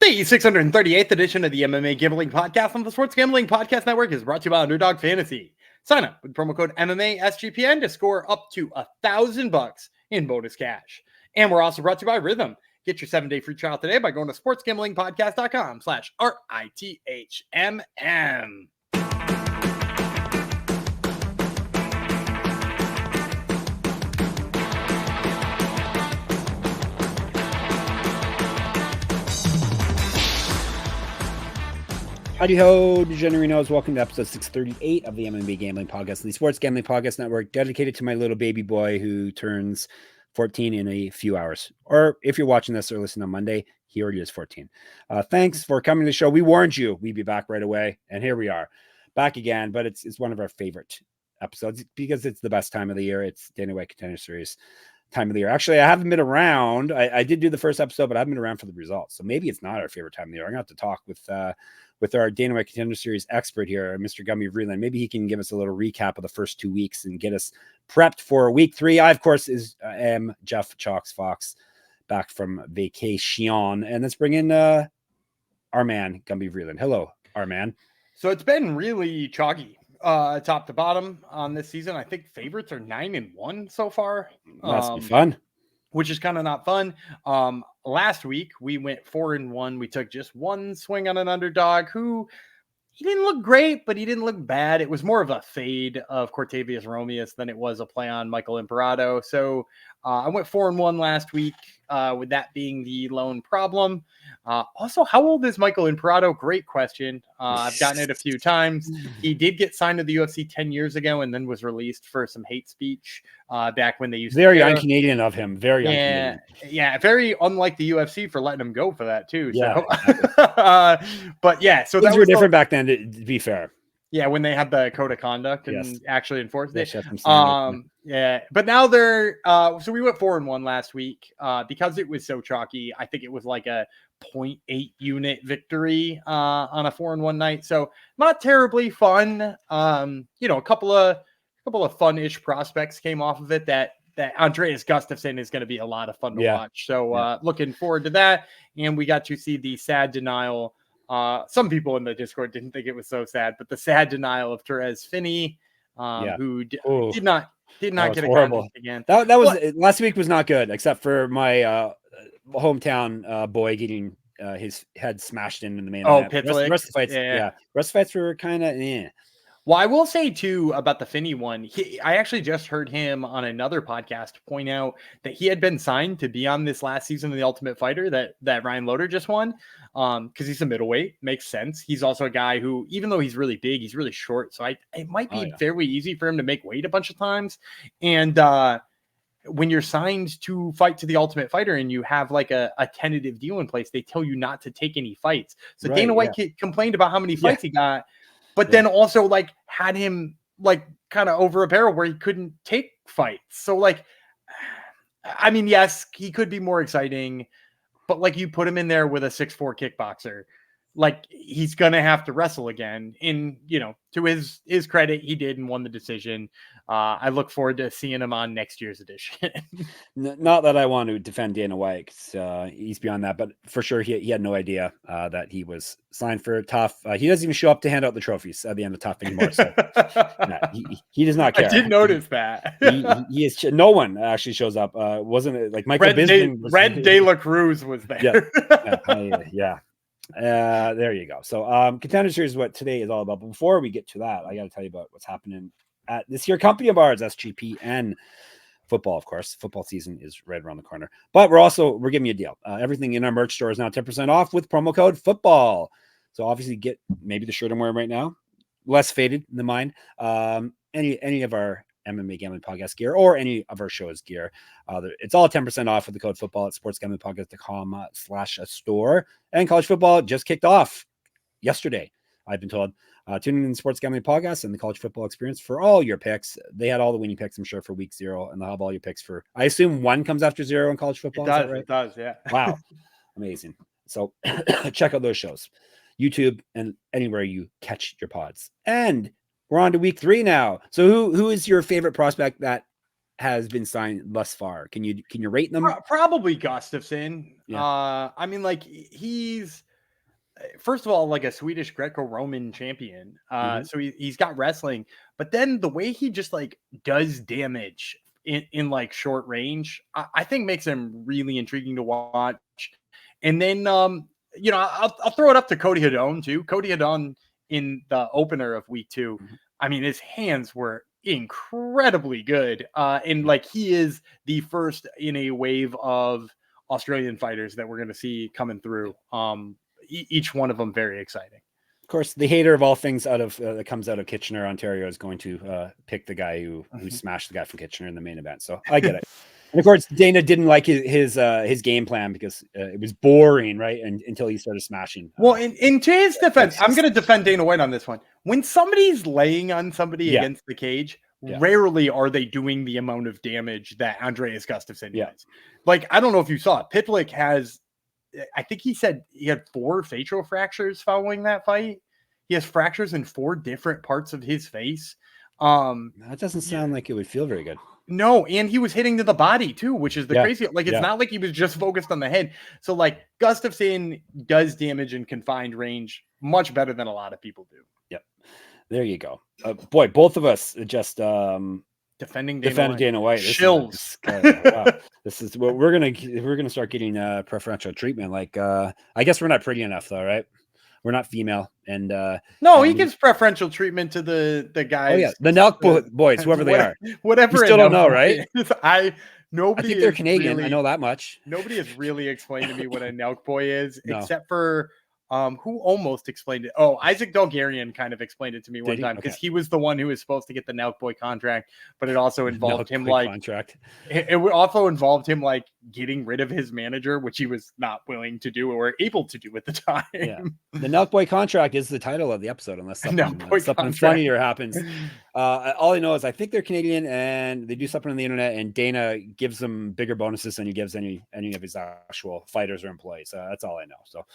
The 638th edition of the MMA Gambling Podcast on the Sports Gambling Podcast Network is brought to you by Underdog Fantasy. Sign up with promo code MMA SGPN to score up to $1,000 in bonus cash. And we're also brought to you by Rhythm. Get your 7-day free trial today by going to sportsgamblingpodcast.com/RITHMM. Howdy ho, Degenerinos. Welcome to episode 638 of the MMA Gambling Podcast, the Sports Gambling Podcast Network, dedicated to my little baby boy who turns 14 in a few hours. Or if you're watching this or listening on Monday, he already is 14. Thanks for coming to the show. We warned you we'd be back right away, and here we are, back again. But it's one of our favorite episodes because it's the best time of the year. It's Dana White Contender Series time of the year. Actually, I haven't been around. I did do the first episode, but I haven't been around for the results. So maybe it's not our favorite time of the year. I'm going to have to talk with our Dana White Contender Series expert here, Mr. Gummy Vreeland. Maybe he can give us a little recap of the first 2 weeks and get us prepped for week 3. I, of course, am Jeff Chalks Fox, back from vacation. And let's bring in our man, Gumby Vreeland. Hello, our man. So it's been really chalky, top to bottom on this season. I think favorites are 9-1 so far. Must be fun. Which is kind of not fun. Last week we went 4-1. We took just one swing on an underdog who he didn't look great, but he didn't look bad. It was more of a fade of Cortavius Romeus than it was a play on Michael Imperato. So I went 4-1 last week, with that being the lone problem. Also, how old is Michael Imperato? Great question. I've gotten it a few times. He did get signed to the UFC 10 years ago and then was released for some hate speech back when they used very un-Canadian of him. Very un-Canadian. Yeah, very unlike the UFC for letting him go for that too. Yeah, so. exactly. But yeah, so things were different back then, to be fair. Yeah, when they had the code of conduct and Yes. actually enforced it. Yes, Yeah, but now they're so we went 4-1 last week because it was so chalky. I think it was like a 0.8 unit victory on a 4-1 night. So not terribly fun. A couple of fun-ish prospects came off of it that Andreas Gustafsson is going to be a lot of fun to watch. So looking forward to that. And we got to see the sad denial. Some people in the Discord didn't think it was so sad, but the sad denial of Therese Finney, who did not get a horrible again. That was last week was not good, except for my hometown boy getting his head smashed in the main event. The rest of the fights, rest of the fights were kind of Well, I will say too about the Finney one. I actually just heard him on another podcast point out that he had been signed to be on this last season of The Ultimate Fighter that Ryan Loder just won. Because he's a middleweight, makes sense. He's also a guy who, even though he's really big, he's really short. So it might be fairly easy for him to make weight a bunch of times. And when you're signed to fight to The Ultimate Fighter and you have like a tentative deal in place, they tell you not to take any fights. So Dana White complained about how many fights he got. But then also like had him like kind of over a barrel where he couldn't take fights. So like, I mean, yes, he could be more exciting, but like you put him in there with a 6'4" kickboxer, like he's going to have to wrestle again. To his credit, he did and won the decision. I look forward to seeing him on next year's edition. Not that I want to defend Dana White. He's beyond that, but for sure he had no idea that he was signed for Tough. He doesn't even show up to hand out the trophies at the end of Tough anymore. So he does not care. I did notice that. he is. No one actually shows up. Wasn't it like Michael Bisping? Red De La Cruz was there. Yeah. There you go. So Contender Series is what today is all about. But before we get to that, I got to tell you about what's happening at this year company of ours, SGPN football. Of course, football season is right around the corner, but we're giving you a deal. Everything in our merch store is now 10% off with promo code football. So obviously get maybe the shirt I'm wearing right now, less faded than mine. Any of our MMA Gambling Podcast gear or any of our shows gear. It's all 10% off with the code football at sportsgamblingpodcast.com/store. And college football just kicked off yesterday, I've been told. Tuning in the Sports Gambling Podcast and the college football experience for all your picks. They had all the winning picks, I'm sure, for week 0, and they'll have all your picks for, I assume 1 comes after 0 in college football. It does, yeah. Wow. Amazing. So check out those shows, YouTube and anywhere you catch your pods. And we're on to week 3 now. So who is your favorite prospect that has been signed thus far? Can you rate them? Probably Gustafsson. Yeah. I mean, like he's first of all, like a Swedish Greco-Roman champion. Mhm. So he's got wrestling, but then the way he just like does damage in like short range, I think makes him really intriguing to watch. And then, I'll throw it up to Cody Hedon too. Cody Hedon in the opener of week 2. Mhm. I mean, his hands were incredibly good. And like he is the first in a wave of Australian fighters that we're going to see coming through. Each one of them very exciting. Of course, the hater of all things that comes out of Kitchener, Ontario, is going to pick the guy who smashed the guy from Kitchener in the main event. So I get it. And of course, Dana didn't like his game plan because it was boring, right? Until he started smashing. Well, in to his defense, I'm going to defend Dana White on this one. When somebody's laying on somebody against the cage, rarely are they doing the amount of damage that Andreas Gustafsson does. Like, I don't know if you saw it. Pitlick has, I think he said he had 4 facial fractures following that fight. He has fractures in 4 different parts of his face. That doesn't sound like it would feel very good. No, and he was hitting to the body too, which is the crazy. Like, it's not like he was just focused on the head. So, like, Gustafsson does damage in confined range much better than a lot of people do. Yep. There you go. Boy, both of us just defending Dana White. Shills. Wow. This is what we're gonna start getting preferential treatment. Like, I guess we're not pretty enough though, right? We're not female, and no, he gives preferential treatment to the guys. Oh yeah, the Nelk boys, whoever they are. Whatever. You still don't know, right? I think they're Canadian. Really, I know that much. Nobody has really explained to me what a Nelk boy is, except for who almost explained it. Oh, Isaac Dolgarian kind of explained it to me one time because he was the one who was supposed to get the Nelk boy contract, but it also involved him like contract. It also involved him like getting rid of his manager, which he was not willing to do or able to do at the time. Yeah. The Nelk boy contract is the title of the episode, unless something funnier happens. All I know is I think they're Canadian and they do something on the internet, and Dana gives them bigger bonuses than he gives any of his actual fighters or employees. That's all I know. So.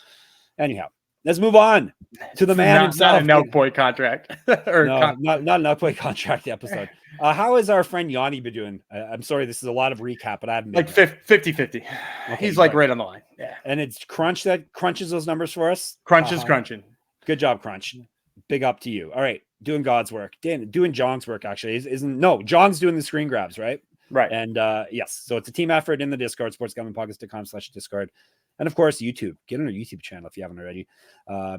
Anyhow, let's move on to the man himself. Not a Nelk boy contract. Not an Nelk boy contract episode. How is our friend Yanni been doing? I'm sorry, this is a lot of recap, but I haven't been like 50-50. Okay, he's like right on the line. Yeah. And it's Crunch that crunches those numbers for us. Crunch is crunching. Good job, Crunch. Big up to you. All right. Doing God's work. Dan, doing Jong's work, actually. Jong's doing the screen grabs, right? Right. And yes, so it's a team effort in the Discord, sportsgamblingpodcast.com/Discord. And of course, YouTube. Get on our YouTube channel if you haven't already.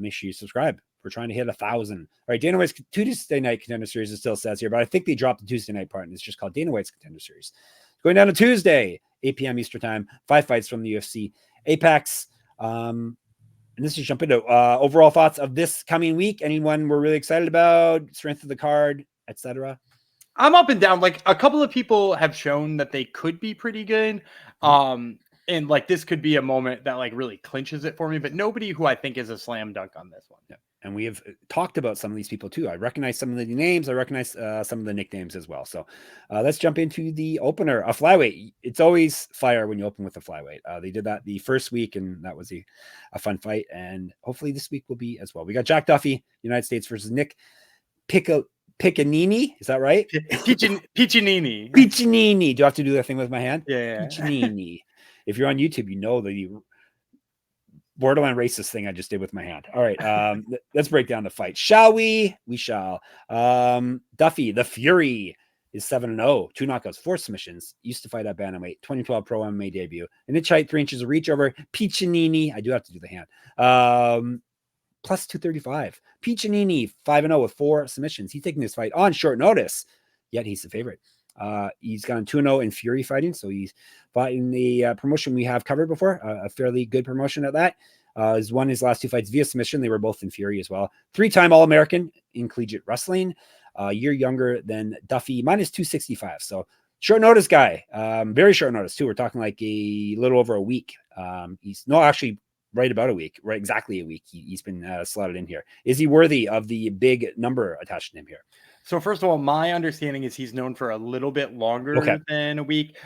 Make sure you subscribe. We're trying to hit 1,000. All right, Dana White's Tuesday night contender series, it still says here, but I think they dropped the Tuesday night part, and it's just called Dana White's contender series. Going down to Tuesday, 8 p.m. Eastern time. 5 fights from the UFC. Apex. And this is jump into overall thoughts of this coming week. Anyone we're really excited about? Strength of the card, etc. I'm up and down. Like, a couple of people have shown that they could be pretty good. And like this could be a moment that like really clinches it for me, but nobody who I think is a slam dunk on this one. Yeah. And we have talked about some of these people too. I recognize some of the names. I recognize some of the nicknames as well. So let's jump into the opener. A flyweight. It's always fire when you open with a flyweight. They did that the first week, and that was a fun fight. And hopefully this week will be as well. We got Jack Duffy, United States versus Nick Piccininni. Is that right? Piccininni. Piccininni. Do I have to do that thing with my hand? Yeah. Piccininni. If you're on YouTube, you know the borderline racist thing I just did with my hand. All right. Let's break down the fight. Shall we? We shall. Duffy, the Fury, is 7-0. 2 knockouts, 4 submissions. Used to fight at bantamweight. 2012 pro MMA debut. An inch height, 3 inches of reach over. Piccininni. I do have to do the hand. Plus 235. Piccininni, 5-0 with 4 submissions. He's taking this fight on short notice, yet he's the favorite. He's gone 2-0 in Fury fighting, so he's fought in the promotion we have covered before, a fairly good promotion at that. He's won his last 2 fights via submission. They were both in Fury as well. 3-time All-American in collegiate wrestling, a year younger than Duffy, minus 265. So short notice guy, very short notice too. We're talking like a little over a week. He's actually right about a week, right? Exactly a week. He's been slotted in here. Is he worthy of the big number attached to him here? So first of all, my understanding is he's known for a little bit longer than a week.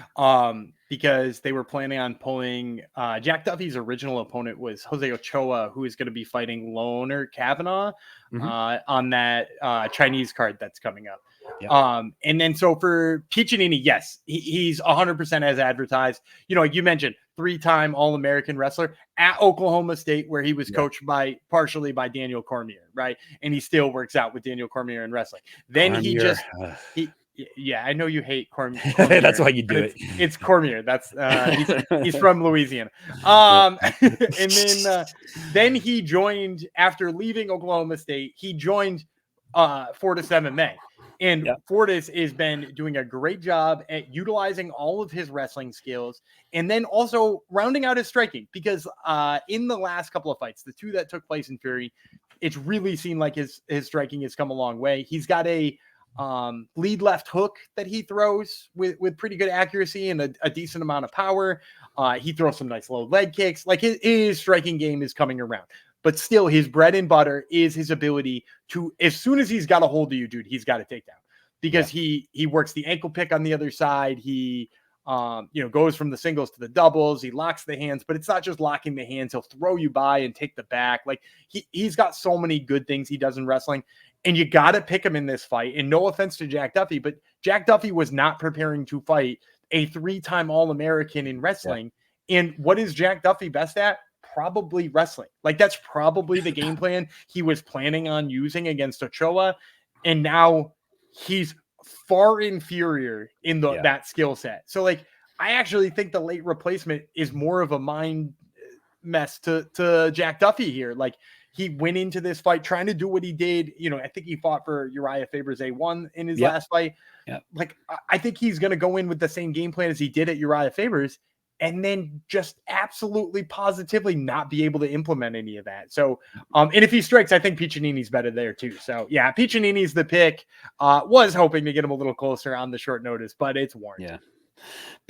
because they were planning on pulling Jack Duffy's original opponent was Jose Ochoa, who is going to be fighting Loner Kavanaugh on that Chinese card that's coming up. Yeah. And then so for Piccininni, yes, he's 100% as advertised. You know, you mentioned 3-time All-American wrestler at Oklahoma State, where he was coached partially by Daniel Cormier, right? And he still works out with Daniel Cormier in wrestling. Then Cormier. Yeah, I know you hate Cormier. That's why you do it. It's Cormier. That's he's from Louisiana. And then he joined after leaving Oklahoma State. He joined Fortis MMA. And Fortis has been doing a great job at utilizing all of his wrestling skills and then also rounding out his striking, because in the last couple of fights, the 2 that took place in Fury, it's really seemed like his striking has come a long way. He's got a lead left hook that he throws with pretty good accuracy and a decent amount of power. He throws some nice low leg kicks. Like his striking game is coming around. But still, his bread and butter is his ability to, as soon as he's got a hold of you, dude, he's got to take down, because he works the ankle pick on the other side. He, goes from the singles to the doubles. He locks the hands, but it's not just locking the hands. He'll throw you by and take the back. Like he's got so many good things he does in wrestling, and you got to pick him in this fight. And no offense to Jack Duffy, but Jack Duffy was not preparing to fight a 3-time All-American in wrestling. Yeah. And what is Jack Duffy best at? Probably wrestling. Like that's probably the game plan he was planning on using against Ochoa, and now he's far inferior in that skill set. So like I actually think the late replacement is more of a mind mess to Jack Duffy here. Like he went into this fight trying to do what he did. You know, I think he fought for Uriah Faber's A1 in his last fight. Yeah. Like I think he's going to go in with the same game plan as he did at Uriah Faber's, and then just absolutely positively not be able to implement any of that. So, and if he strikes, I think Piccininni's better there too. So yeah, Piccininni's the pick. Was hoping to get him a little closer on the short notice, but it's warranted.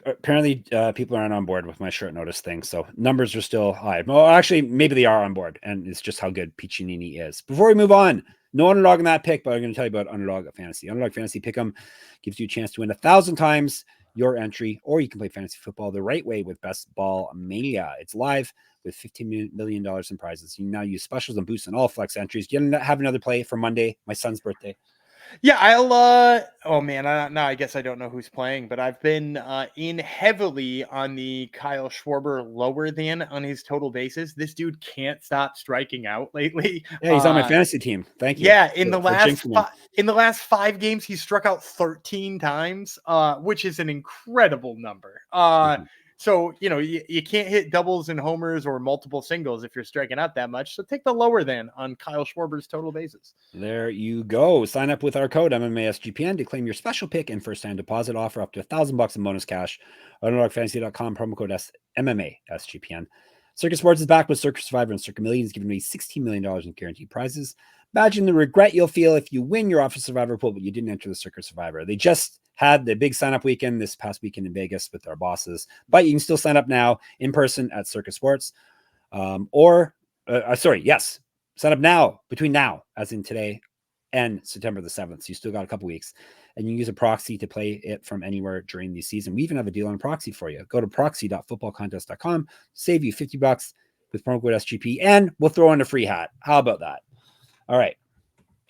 Yeah. Apparently people aren't on board with my short notice thing. So numbers are still high. Well, actually, maybe they are on board, and it's just how good Piccininni is. Before we move on, no underdog in that pick, but I'm going to tell you about Underdog Fantasy. Underdog Fantasy Pick'em gives you a chance to win 1,000 times your entry, or you can play fantasy football the right way with Best Ball Mania. It's live with $15 million in prizes. You now use specials and boosts on all flex entries. You have another play for Monday, my son's birthday. Yeah, I guess I don't know who's playing, but I've been in heavily on the Kyle Schwarber lower than on his total basis. This dude can't stop striking out lately. Yeah, he's on my fantasy team. Thank you. Yeah, in the last 5 games, he struck out 13 times, which is an incredible number. So, you can't hit doubles and homers or multiple singles if you're striking out that much. So take the lower than on Kyle Schwarber's total basis. There you go. Sign up with our code MMASGPN to claim your special pick and first-time deposit offer up to $1,000 in bonus cash. UnderdogFantasy.com, promo code MMASGPN. Circus Sports is back with Circus Survivor and Circa Millions, giving me $16 million in guaranteed prizes. Imagine the regret you'll feel if you win your Office Survivor pool, but you didn't enter the Circus Survivor. They just had the big sign-up weekend this past weekend in Vegas with our bosses, but you can still sign up now in person at Circus Sports. Sign up now, between now, as in today, and September the 7th. So you still got a couple weeks, and you can use a proxy to play it from anywhere during the season. We even have a deal on proxy for you. Go to proxy.footballcontest.com, save you $50 with promo code SGP, and we'll throw in a free hat. How about that? All right,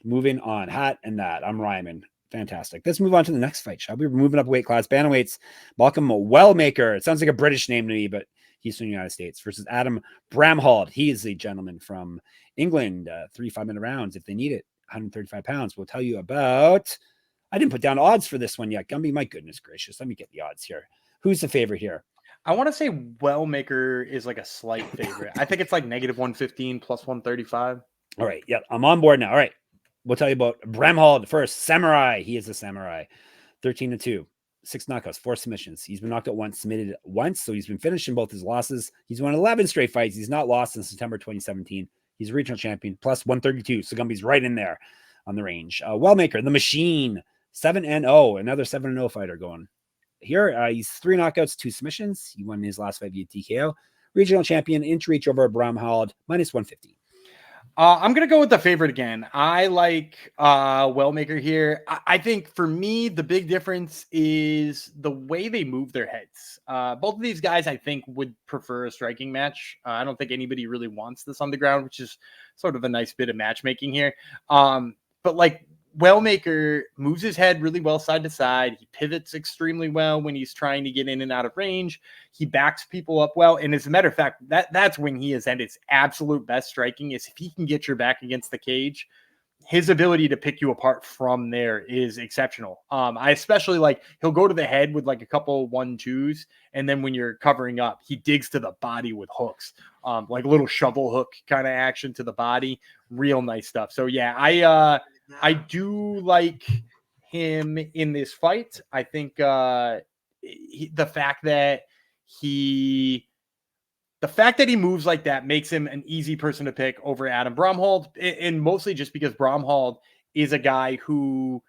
moving on. Hat and that. I'm rhyming. Fantastic. Let's move on to the next fight, shall we? We're moving up weight class. Bantamweights. Malcolm Wellmaker. It sounds like a British name to me, but he's from the United States. Versus Adam Bramhald. He is a gentleman from England. 3 5-minute rounds if they need it. 135 pounds. We'll tell you about. I didn't put down odds for this one yet. Gumby, my goodness gracious. Let me get the odds here. Who's the favorite here? I want to say Wellmaker is like a slight favorite. I think it's like -115 plus 135. All right. Yeah, I'm on board now. All right. We'll tell you about Bramhald first. Samurai. He is a samurai. 13-2. 6 knockouts, 4 submissions. He's been knocked out once, submitted once. So he's been finished in both his losses. He's won 11 straight fights. He's not lost since September 2017. He's a regional champion, plus 132. So Gumby's right in there on the range. Wellmaker, the machine, 7-0. Another 7-0 fighter going here. He's 3 knockouts, 2 submissions. He won his last fight via TKO. Regional champion, inch reach over Bramhald, -115. I'm going to go with the favorite again. I like Wellmaker here. I think for me, the big difference is the way they move their heads. Both of these guys, I think, would prefer a striking match. I don't think anybody really wants this on the ground, which is sort of a nice bit of matchmaking here. But like Wellmaker moves his head really well side to side. He pivots extremely well when he's trying to get in and out of range. He backs people up well. And as a matter of fact, that's when he is at his absolute best striking, is if he can get your back against the cage. His ability to pick you apart from there is exceptional. I especially like, he'll go to the head with like a couple 1-2s, and then when you're covering up, he digs to the body with hooks, like a little shovel hook kind of action to the body. Real nice stuff. So yeah, I do like him in this fight. I think the fact that he moves like that makes him an easy person to pick over Adam Bramhald, and mostly just because Bramhald is a guy who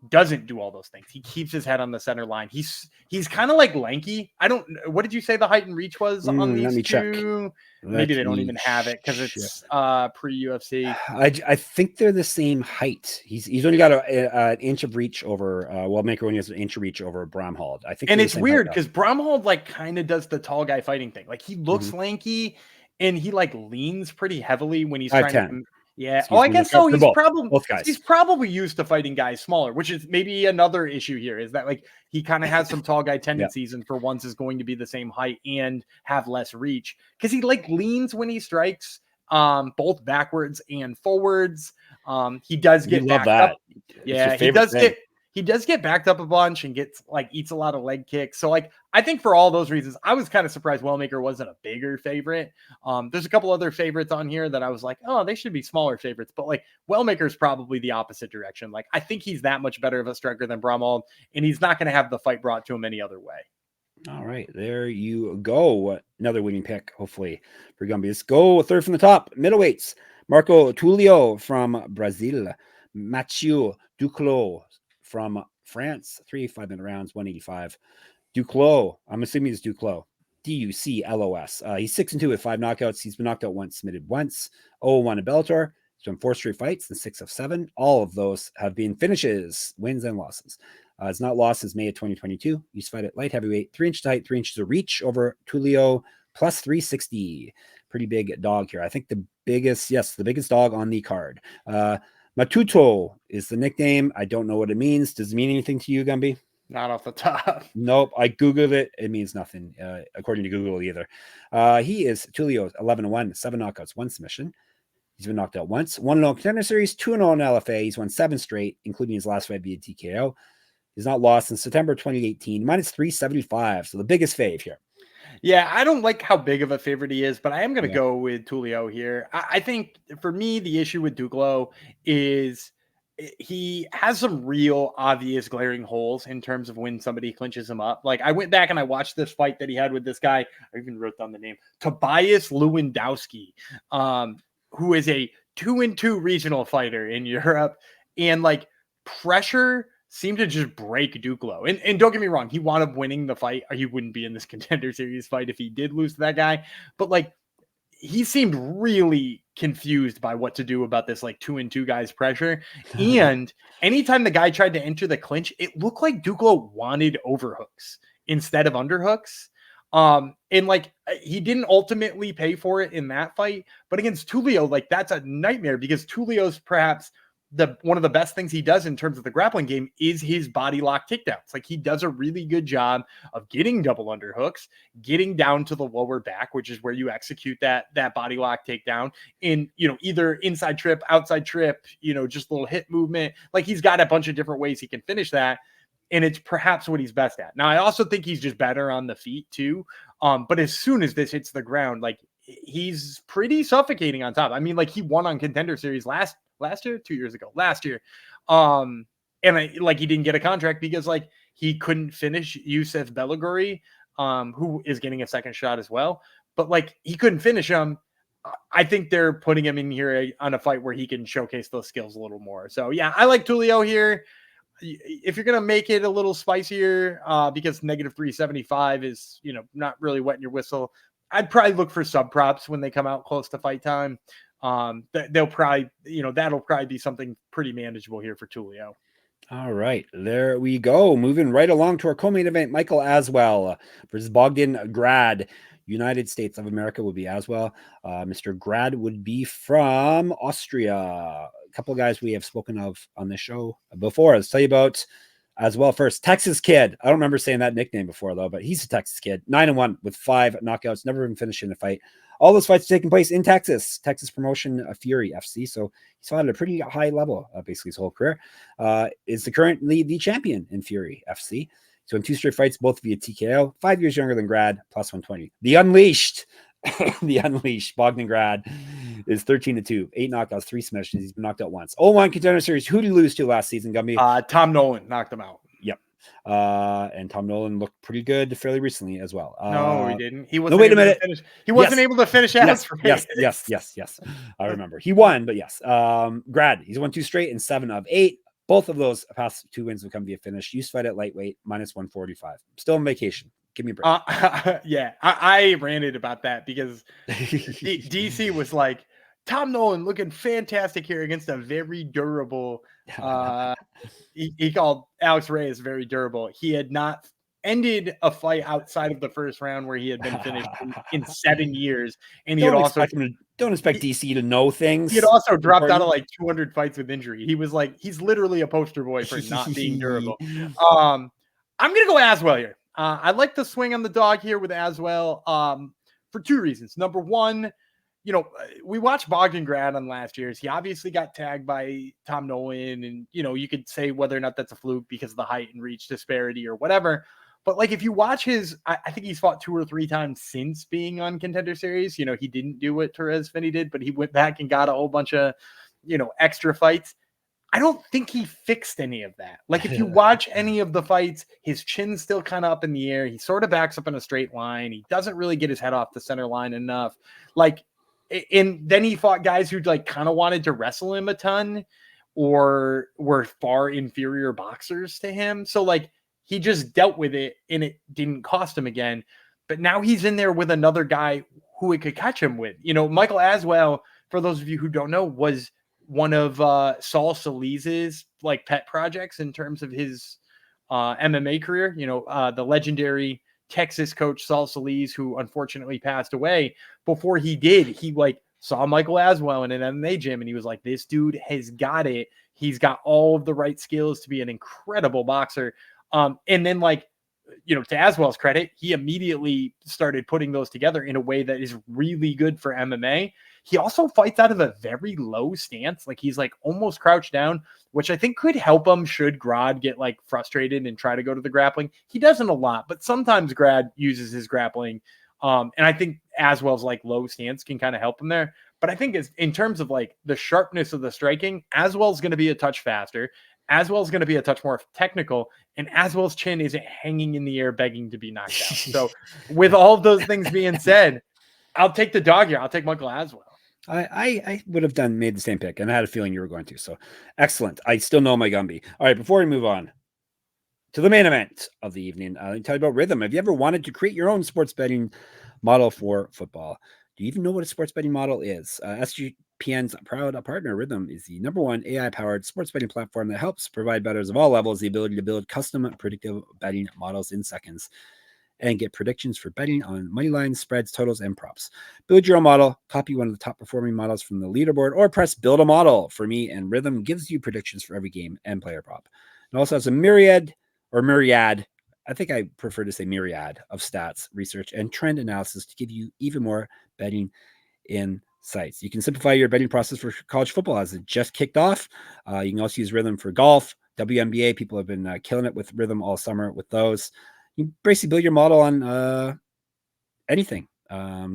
doesn't do all those things. He keeps his head on the center line. He's kind of like lanky. I don't. What did you say the height and reach was on these two? Maybe they don't even have it because it's pre-UFC. I think they're the same height. He's only got an inch of reach over Wellmaker when he has an inch of reach over Bramhald. I think, and it's weird because Bramhald like kind of does the tall guy fighting thing. Like he looks lanky and he like leans pretty heavily when he's trying to. Yeah. I guess so. He's probably used to fighting guys smaller, which is maybe another issue here, is that like he kind of has some tall guy tendencies and for once is going to be the same height and have less reach because he like leans when he strikes, both backwards and forwards. He does get backed up. Yeah, he does get backed up a bunch and eats a lot of leg kicks. So like, I think for all those reasons, I was kind of surprised Wellmaker wasn't a bigger favorite. There's a couple other favorites on here that I was like, oh, they should be smaller favorites. But like Wellmaker is probably the opposite direction. Like I think he's that much better of a striker than Bramhald, and he's not going to have the fight brought to him any other way. All right, there you go. Another winning pick, hopefully, for Gumby. Let's go third from the top. Middleweights. Marco Tulio from Brazil. Matthieu Duclos from France. 3 5-minute rounds, 185. Duclos, I'm assuming it's Duclos. Duclos. He's 6-2 with 5 knockouts. He's been knocked out once, submitted once. 0-1 in Bellator. He's won 4 straight fights and 6 of 7. All of those have been finishes, wins and losses. It's not lost since May of 2022. He's fight at light heavyweight, 3 inch height, 3 inches of reach over Tulio, plus 360. Pretty big dog here. I think the biggest dog on the card. Matuto is the nickname. I don't know what it means. Does it mean anything to you, Gumby? Not off the top. Nope. I Googled it. It means nothing, according to Google either. He is Tulio, 11-1, 7 knockouts, 1 submission. He's been knocked out once. 1-0 Contender Series, 2-0 in LFA. He's won 7 straight, including his last fight via TKO. He's not lost since September 2018, minus 375. So the biggest fave here. Yeah, I don't like how big of a favorite he is, but I am going to go with Tulio here. I think for me, the issue with Duclos is he has some real obvious glaring holes in terms of when somebody clinches him up. Like I went back and I watched this fight that he had with this guy. I even wrote down the name, Tobias Lewandowski, who is a 2-2 regional fighter in Europe, and like pressure seemed to just break Duclos. And don't get me wrong, he wound up winning the fight. He wouldn't be in this Contender Series fight if he did lose to that guy. But like, he seemed really confused by what to do about this like 2-2 guy's pressure. And anytime the guy tried to enter the clinch, it looked like Duclos wanted overhooks instead of underhooks. And like he didn't ultimately pay for it in that fight, but against Tulio, like that's a nightmare because Tulio's perhaps one of the best things he does in terms of the grappling game is his body lock takedowns. Like he does a really good job of getting double underhooks, getting down to the lower back, which is where you execute that body lock takedown in, either inside trip, outside trip, just a little hip movement. Like he's got a bunch of different ways he can finish that. And it's perhaps what he's best at. Now, I also think he's just better on the feet too. But as soon as this hits the ground, like he's pretty suffocating on top. I mean, like he won on Contender Series last year, 2 years ago, last year. And he didn't get a contract because like he couldn't finish Youssef Belagori, who is getting a second shot as well. But like he couldn't finish him. I think they're putting him in here on a fight where he can showcase those skills a little more. So yeah, I like Tulio here. If you're going to make it a little spicier, because negative 375 is, not really wetting your whistle, I'd probably look for sub props when they come out close to fight time. they'll probably, that'll probably be something pretty manageable here for Tulio. All right, there we go. Moving right along to our co-main event, Michael Aswell versus Bogdan Grad. United States of America would be Aswell. Mr. Grad would be from Austria. A couple of guys we have spoken of on this show before. Let's tell you about Aswell first. Texas kid. I don't remember saying that nickname before, though, but he's a Texas kid. 9-1 with 5 knockouts. Never even finished in a fight. All those fights taking place in Texas. Texas promotion Fury FC. So he's fought at a pretty high level, basically his whole career. Is currently the champion in Fury FC. So in 2 straight fights, both via TKO. 5 years younger than Grad, plus 120. The Unleashed. The Unleashed. Bogdan Grad is 13-2. 8 knockouts, 3 submissions. He's been knocked out once. 0-1 Contender Series. Who did he lose to last season, Gumby? Tom Nolan knocked him out. Yep. And Tom Nolan looked pretty good fairly recently as well. No, he didn't. He wasn't. No, wait a minute. He wasn't able to finish out. Yes. I remember. He won, but yes. Grad, he's won 2 straight and 7 of 8. Both of those past 2 wins will come via finish. Used to fight at lightweight, minus 145. Still on vacation. Give me a break. Yeah, I ranted about that because DC was like, Tom Nolan looking fantastic here against a very durable. He called Alex Reyes very durable. He had not ended a fight outside of the first round where he had been finished in 7 years, and he had also don't expect DC to know things. He had also dropped out of like 200 fights with injury. He was like, he's literally a poster boy for not being durable. I'm gonna go Aswell here. I like the swing on the dog here with Aswell for 2 reasons. Number one, we watched Bogdan Grad on last year's. He obviously got tagged by Tom Nolan, and you could say whether or not that's a fluke because of the height and reach disparity or whatever. But like, if you watch I think he's fought 2 or 3 times since being on Contender Series. He didn't do what Therese Finney did, but he went back and got a whole bunch of, extra fights. I don't think he fixed any of that. Like, if you watch any of the fights, his chin's still kind of up in the air. He sort of backs up in a straight line. He doesn't really get his head off the center line enough. Like, and then he fought guys who like kind of wanted to wrestle him a ton or were far inferior boxers to him. So like, he just dealt with it and it didn't cost him again. But now he's in there with another guy who it could catch him with. Michael Aswell, for those of you who don't know, was one of Saul Solis's like pet projects in terms of his MMA career. The legendary Texas coach Saul Solis, who unfortunately passed away. Before he did, he like saw Michael Aswell in an MMA gym and he was like, this dude has got it. He's got all of the right skills to be an incredible boxer. And then like, to Aswell's credit, he immediately started putting those together in a way that is really good for MMA. He also fights out of a very low stance. Like, he's like almost crouched down, which I think could help him should Grad get like frustrated and try to go to the grappling. He doesn't a lot, but sometimes Grad uses his grappling. And I think Aswell's like low stance can kind of help him there. But I think in terms of like the sharpness of the striking, Aswell's going to be a touch faster. Aswell's going to be a touch more technical, and Aswell's chin isn't hanging in the air begging to be knocked out. So with all of those things being said, I'll take the dog here. I'll take Michael Aswell. I would have made the same pick, and I had a feeling you were going to. So excellent. I still know my Gumby. All right, before we move on to the main event of the evening, let me tell you about Rhythm. Have you ever wanted to create your own sports betting model for football? Do you even know what a sports betting model is? SGPN's proud partner, Rhythm, is the #1 AI-powered sports betting platform that helps provide bettors of all levels the ability to build custom predictive betting models in seconds and get predictions for betting on money lines, spreads, totals, and props. Build your own model, copy one of the top performing models from the leaderboard, or press build a model for me, and Rhythm gives you predictions for every game and player prop. It also has a myriad, I think I prefer to say myriad of stats, research, and trend analysis to give you even more betting insights. You can simplify your betting process for college football as it just kicked off. You can also use Rhythm for golf, WNBA. People have been killing it with Rhythm all summer with those. You basically build your model on anything.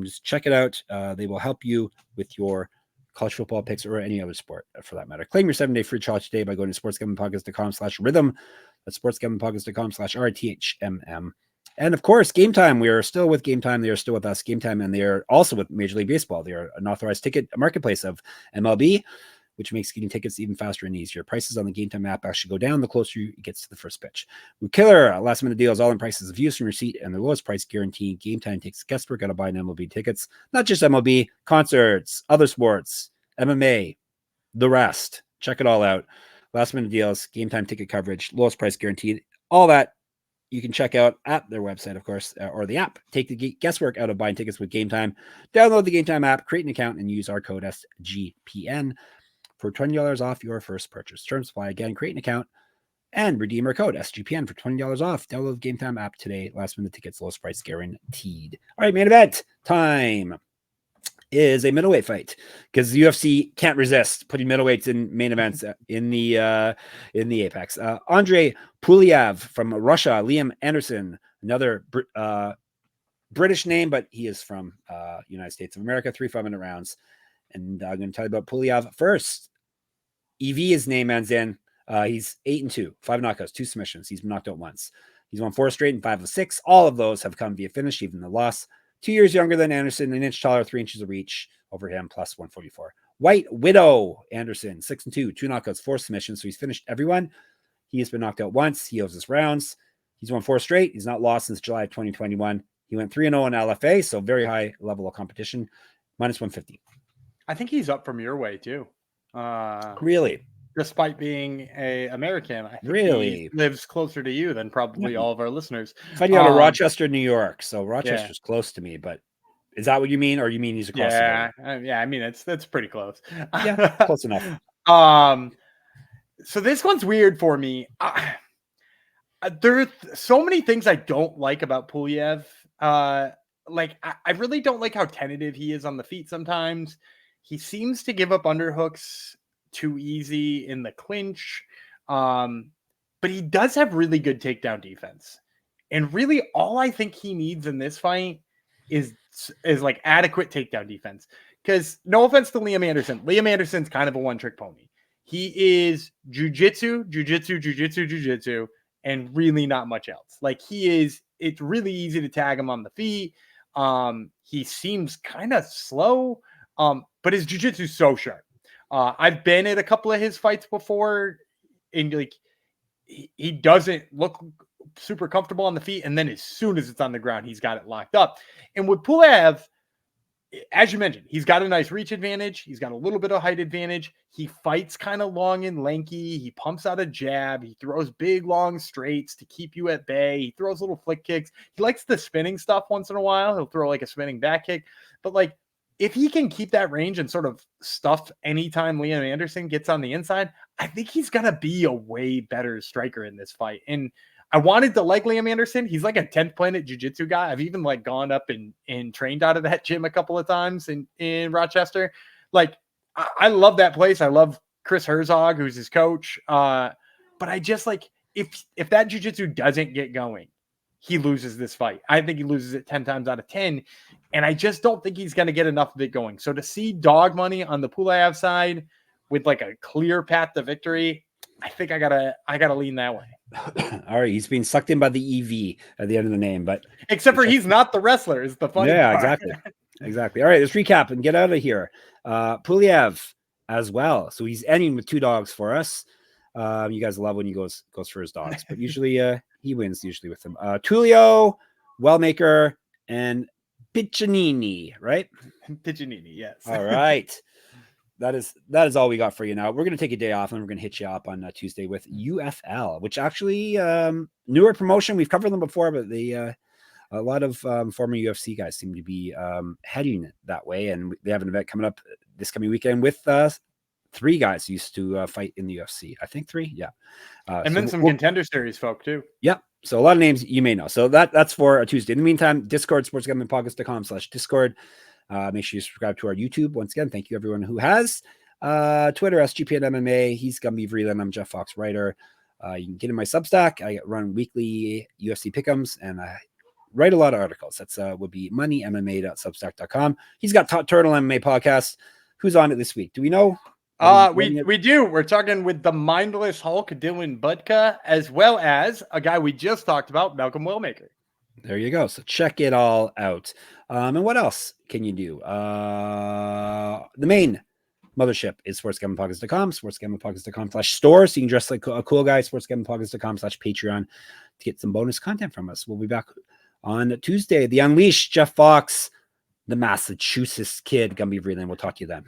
Just check it out. They will help you with your college football picks or any other sport for that matter. Claim your 7-day free trial today by going to sportsgamblingpodcast.com/rhythm. That's sportsgamblingpodcast.com/RTHMM. And of course, Game Time. We are still with Game Time. They are still with us, Game Time, and they are also with Major League Baseball. They are an authorized ticket marketplace of MLB, which makes getting tickets even faster and easier. Prices on the Game Time app actually go down the closer it gets to the first pitch. With killer last-minute deals, all in prices of use from receipt, and the lowest price guarantee. Game Time takes guesswork out of buying MLB tickets. Not just MLB, concerts, other sports, MMA, the rest. Check it all out. Last minute deals, game time ticket coverage, lowest price guaranteed. All that you can check out at their website, of course, or the app. Take the guesswork out of buying tickets with Game Time. Download the Game Time app, create an account, and use our code SGPN for $20 off your first purchase. Terms apply. Again, create an account and redeem our code SGPN for $20 off. Download the Game Time app today. Last minute tickets, lowest price guaranteed. All right, main event time is a middleweight fight because the UFC can't resist putting middleweights in main events in the Apex. Andrey Pulyaev from Russia, Liam Anderson, another British name, but he is from United States of America. 3 5-minute rounds, and I'm going to tell you about Pulyaev first. EV, his name ends in. He's 8-2, 5 knockouts, 2 submissions. He's been knocked out once. He's won 4 straight and 5 of 6. All of those have come via finish, even the loss. 2 years younger than Anderson, an inch taller, 3 inches of reach over him, plus 144. White Widow Anderson, 6-2, 2 knockouts, 4 submissions. So he's finished everyone. He has been knocked out once. He owes his rounds. He's won 4 straight. He's not lost since July of 2021. He went 3-0 in LFA, so very high level of competition. Minus 150. I think he's up from your way too. Really? Despite being an American, I think really he lives closer to you than probably all of our listeners. Fighting out of Rochester, New York. So Rochester's close to me, but is that what you mean? Or you mean he's across the border? Yeah, I mean, that's pretty close. Yeah, close enough. So this one's weird for me. There are so many things I don't like about Pulyaev. I really don't like how tentative he is on the feet sometimes. He seems to give up underhooks too easy in the clinch. But he does have really good takedown defense. And really all I think he needs in this fight is like adequate takedown defense. Because no offense to Liam Anderson. Liam Anderson's kind of a one-trick pony. He is jiu-jitsu, and really not much else. Like it's really easy to tag him on the feet. He seems kind of slow, but his jiu-jitsu is so sharp. I've been at a couple of his fights before, and like he doesn't look super comfortable on the feet, and then as soon as it's on the ground, he's got it locked up. And with Pulyaev, as you mentioned, he's got a nice reach advantage. He's got a little bit of height advantage. He fights kind of long and lanky. He pumps out a jab. He throws big, long straights to keep you at bay. He throws little flick kicks. He likes the spinning stuff once in a while. He'll throw like a spinning back kick. But like, if he can keep that range and sort of stuff anytime Liam Anderson gets on the inside, I think he's going to be a way better striker in this fight. And I wanted to like Liam Anderson. He's like a 10th Planet Jiu-Jitsu guy. I've even like gone up and trained out of that gym a couple of times in Rochester. Like, I love that place. I love Chris Herzog, who's his coach. But I just like, if that Jiu-Jitsu doesn't get going, he loses this fight. I think he loses it 10 times out of 10. And I just don't think he's going to get enough of it going. So to see dog money on the Pulyaev side with like a clear path to victory, I think I gotta lean that way. All right, he's being sucked in by the EV at the end of the name, but except for he's not the wrestler. Is the funny part. Exactly. All right, let's recap and get out of here. Pulyaev as well. So he's ending with 2 dogs for us. You guys love when he goes for his dogs, but usually he wins usually with them. Tulio, Wellmaker, and Piccininni, right? Piccininni, yes. All right. That is all we got for you now. We're going to take a day off and we're going to hit you up on Tuesday with UFL, which actually newer promotion. We've covered them before, but a lot of former UFC guys seem to be heading that way. And they have an event coming up this coming weekend with 3 guys who used to fight in the UFC. I think 3. Yeah. And then some Contender Series folk too. Yep. So a lot of names you may know. So that's for a Tuesday. In the meantime, Discord, sportsgamblingpodcast.com/Discord. Make sure you subscribe to our YouTube. Once again, thank you everyone who has. Twitter, SGPN MMA. He's Gumby Vreeland. I'm Jeff Fox, writer. You can get in my Substack. I run weekly UFC pick'ems and I write a lot of articles. That's would be moneymma.substack.com. He's got Turtle MMA podcast. Who's on it this week? Do we know? We do. We're talking with the mindless Hulk, Dylan Budka, as well as a guy we just talked about, Malcolm Wellmaker. There you go. So check it all out. And what else can you do? The main mothership is sportsgamblingpodcast.com, sportsgamblingpodcast.com/store. So you can dress like a cool guy, sportsgamblingpodcast.com/Patreon to get some bonus content from us. We'll be back on Tuesday. The Unleashed, Jeff Fox, the Massachusetts kid, Gumby Vreeland. We'll talk to you then.